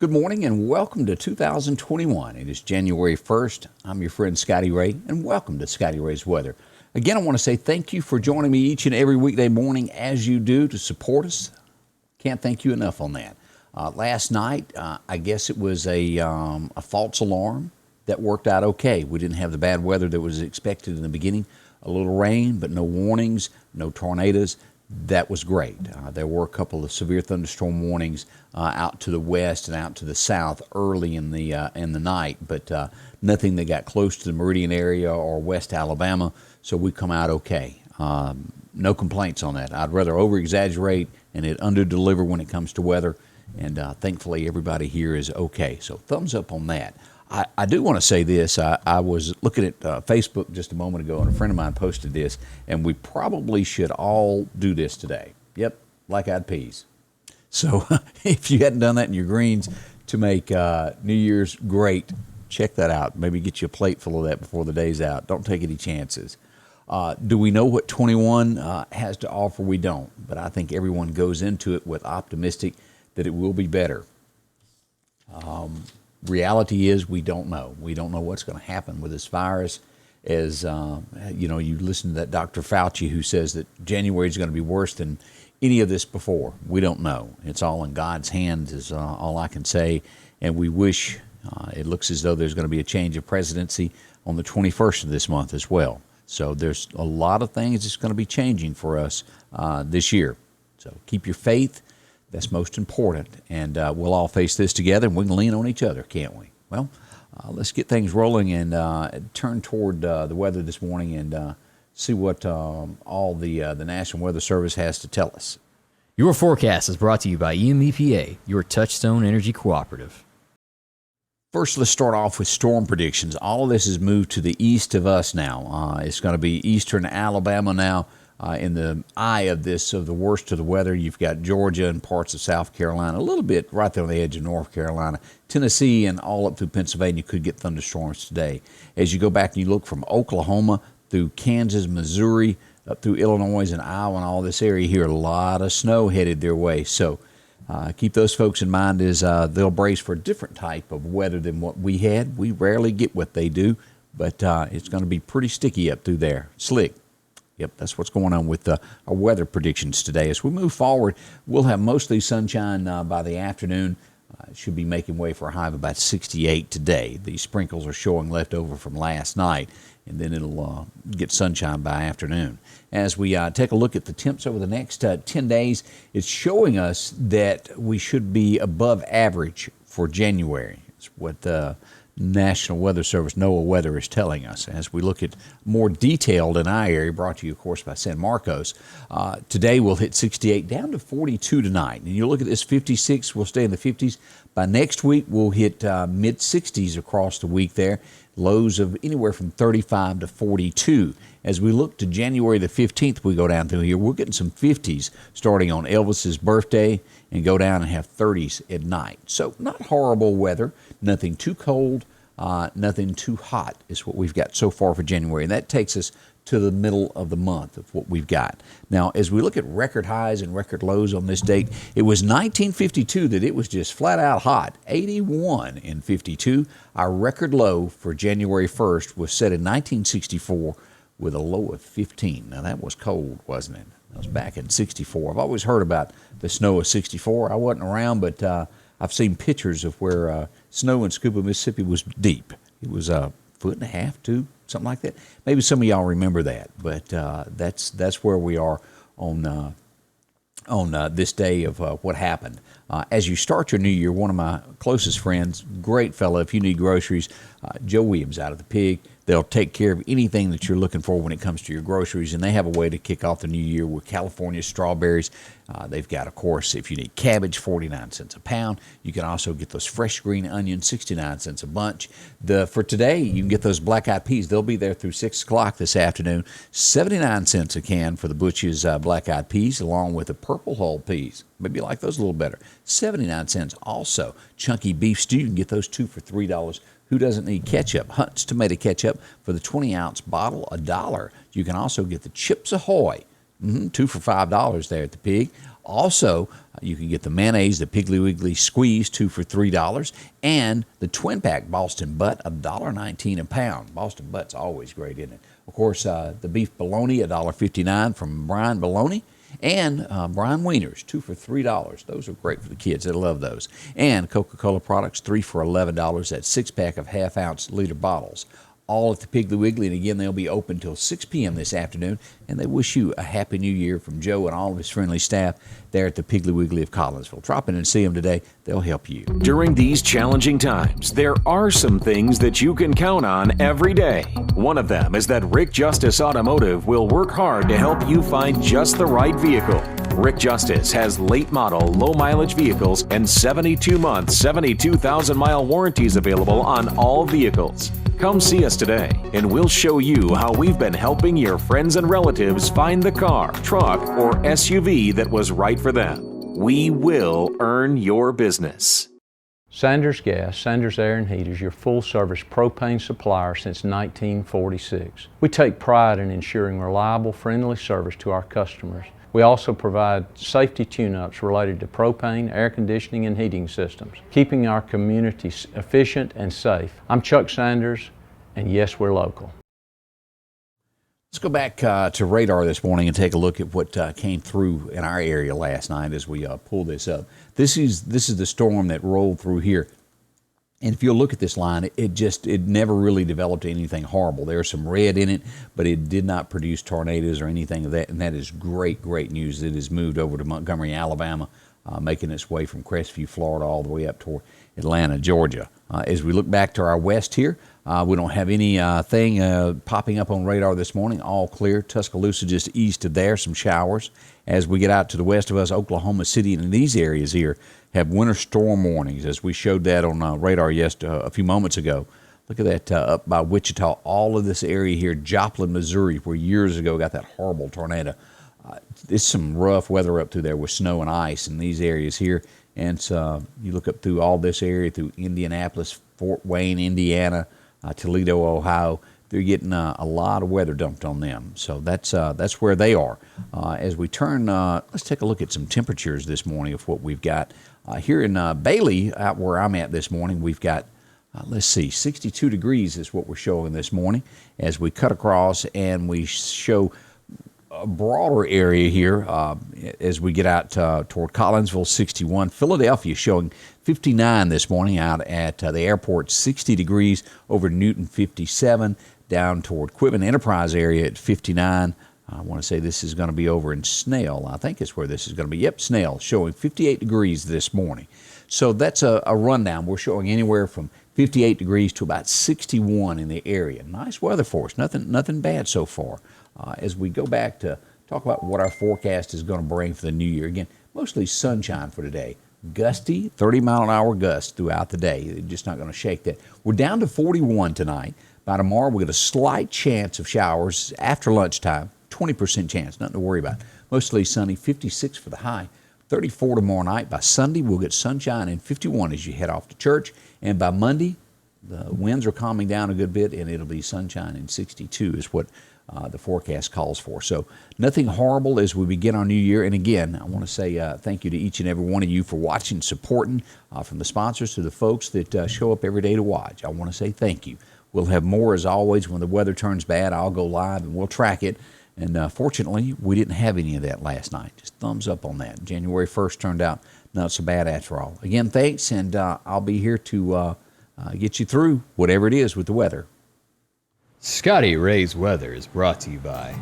Good morning and welcome to 2021. It is January 1st. I'm your friend Scotty Ray, and welcome to Scotty Ray's Weather. Again, I want to say thank you for joining me each and every weekday morning as you do to support us. Can't thank you enough on that. Last night, I guess it was a false alarm that worked out okay. We didn't have the bad weather that was expected in the beginning. A little rain, but no warnings, no tornadoes. That was great. There were a couple of severe thunderstorm warnings out to the west and out to the south early in the night, but nothing that got close to the Meridian area or West Alabama, so we come out okay. No complaints on that. I'd rather over-exaggerate and it under-deliver when it comes to weather, and thankfully everybody here is okay. So thumbs up on that. I do want to say this. I was looking at Facebook just a moment ago, and a friend of mine posted this, and we probably should all do this today. Yep, black-eyed peas. So if you hadn't done that in your greens to make New Year's great, check that out. Maybe get you a plate full of that before the day's out. Don't take any chances. Do we know what 21 has to offer? We don't, but I think everyone goes into it with optimistic that it will be better. Reality is we don't know. We don't know what's going to happen with this virus. As you listen to that Dr. Fauci who says that January is going to be worse than any of this before. We don't know. It's all in God's hands is all I can say. And we wish it looks as though there's going to be a change of presidency on the 21st of this month as well. So there's a lot of things that's going to be changing for us this year. So keep your faith. That's most important, and we'll all face this together, and we can lean on each other, can't we? Well, let's get things rolling and turn toward the weather this morning and see what all the National Weather Service has to tell us. Your forecast is brought to you by EMEPA, your Touchstone Energy Cooperative. First, let's start off with storm predictions. All of this has moved to the east of us now. It's going to be eastern Alabama now. In the eye of this, of the worst of the weather, you've got Georgia and parts of South Carolina, a little bit right there on the edge of North Carolina. Tennessee and all up through Pennsylvania could get thunderstorms today. As you go back and you look from Oklahoma through Kansas, Missouri, up through Illinois and Iowa and all this area here, a lot of snow headed their way. So keep those folks in mind as they'll brace for a different type of weather than what we had. We rarely get what they do, but it's going to be pretty sticky up through there, slick. Yep, that's what's going on with our weather predictions today. As we move forward, we'll have mostly sunshine by the afternoon. It should be making way for a high of about 68 today. These sprinkles are showing left over from last night, and then it'll get sunshine by afternoon. As we take a look at the temps over the next 10 days, it's showing us that we should be above average for January. It's what National Weather Service, NOAA Weather, is telling us. As we look at more detailed in our area, brought to you, of course, by San Marcos, today we'll hit 68, down to 42 tonight. And you look at this 56, we'll stay in the 50s. By next week, we'll hit mid-60s across the week there, lows of anywhere from 35 to 42. As we look to January the 15th, we go down through here, we're getting some 50s starting on Elvis's birthday and go down and have 30s at night. So not horrible weather, nothing too cold, nothing too hot is what we've got so far for January. And that takes us to the middle of the month of what we've got. Now, as we look at record highs and record lows on this date, it was 1952 that it was just flat out hot, 81 in 52. Our record low for January 1st was set in 1964 with a low of 15. Now, that was cold, wasn't it? That was back in 64. I've always heard about the snow of 64. I wasn't around, but I've seen pictures of where snow in Scuba, Mississippi was deep. It was a foot and a half, 2, something like that. Maybe some of y'all remember that, but that's where we are on this day of what happened. As you start your new year, one of my closest friends, great fellow, if you need groceries, Joe Williams out of the Pig. They'll take care of anything that you're looking for when it comes to your groceries, and they have a way to kick off the new year with California strawberries. They've got, of course, if you need cabbage, 49 cents a pound. You can also get those fresh green onions, 69 cents a bunch. For today, you can get those black-eyed peas. They'll be there through 6 o'clock this afternoon. 79 cents a can for the Butch's black-eyed peas, along with the purple hull peas. Maybe you like those a little better. 79 cents also. Chunky beef stew, you can get those 2 for $3. Who doesn't need ketchup? Hunt's tomato ketchup for the 20-ounce bottle, $1. You can also get the Chips Ahoy, 2 for $5 there at the Pig. Also, you can get the mayonnaise, the Piggly Wiggly Squeeze, 2 for $3, and the twin pack Boston Butt, $1.19 a pound. Boston Butt's always great, isn't it? Of course, the beef bologna, $1.59 from Brian Bologna, and Brian Wieners, 2 for $3. Those are great for the kids. They love those. And Coca-Cola products, 3 for $11. That 6-pack of half-ounce liter bottles. All at the Piggly Wiggly, and again, they'll be open till 6 p.m. this afternoon, and they wish you a Happy New Year from Joe and all of his friendly staff there at the Piggly Wiggly of Collinsville. Drop in and see them today. They'll help you. During these challenging times, there are some things that you can count on every day. One of them is that Rick Justice Automotive will work hard to help you find just the right vehicle. Rick Justice has late model, low mileage vehicles and 72-month, 72,000-mile warranties available on all vehicles. Come see us today, and we'll show you how we've been helping your friends and relatives find the car, truck, or SUV that was right for them. We will earn your business. Sanders Gas, Sanders Air and Heat is your full-service propane supplier since 1946. We take pride in ensuring reliable, friendly service to our customers. We also provide safety tune-ups related to propane, air conditioning, and heating systems, keeping our community efficient and safe. I'm Chuck Sanders, and yes, we're local. Let's go back to radar this morning and take a look at what came through in our area last night as we pull this up. This is the storm that rolled through here. And if you'll look at this line, it never really developed anything horrible. There's some red in it, but it did not produce tornadoes or anything of that. And that is great news. It has moved over to Montgomery, Alabama, making its way from Crestview, Florida, all the way up toward Atlanta, Georgia. As we look back to our west here, we don't have anything popping up on radar this morning. All clear. Tuscaloosa just east of there, some showers. As we get out to the west of us, Oklahoma City and these areas here have winter storm warnings, as we showed that on radar a few moments ago. Look at that up by Wichita. All of this area here, Joplin, Missouri, where years ago got that horrible tornado. It's some rough weather up through there with snow and ice in these areas here. And you look up through all this area, through Indianapolis, Fort Wayne, Indiana, Toledo, Ohio. They're getting a lot of weather dumped on them. So that's where they are. As we turn, let's take a look at some temperatures this morning of what we've got. Here in Bailey, out where I'm at this morning, we've got, 62 degrees is what we're showing this morning. As we cut across and we show a broader area here as we get out toward Collinsville, 61. Philadelphia showing 59 this morning out at the airport, 60 degrees over Newton, 57. Down toward Quitman Enterprise area at 59. I want to say this is going to be over in Snell. I think it's where this is going to be. Yep, Snell, showing 58 degrees this morning. So that's a rundown. We're showing anywhere from 58 degrees to about 61 in the area. Nice weather for us. Nothing bad so far. As we go back to talk about what our forecast is going to bring for the new year. Again, mostly sunshine for today. Gusty, 30-mile-an-hour gusts throughout the day. They're just not going to shake that. We're down to 41 tonight. By tomorrow, we'll get a slight chance of showers after lunchtime, 20% chance, nothing to worry about. Mostly sunny, 56 for the high, 34 tomorrow night. By Sunday, we'll get sunshine and 51 as you head off to church. And by Monday, the winds are calming down a good bit, and it'll be sunshine and 62 is what the forecast calls for. So nothing horrible as we begin our new year. And again, I want to say thank you to each and every one of you for watching, supporting, from the sponsors to the folks that show up every day to watch. I want to say thank you. We'll have more, as always. When the weather turns bad, I'll go live and we'll track it. And fortunately, we didn't have any of that last night. Just thumbs up on that. January 1st turned out not so bad after all. Again, thanks, and I'll be here to get you through whatever it is with the weather. Scotty Ray's Weather is brought to you by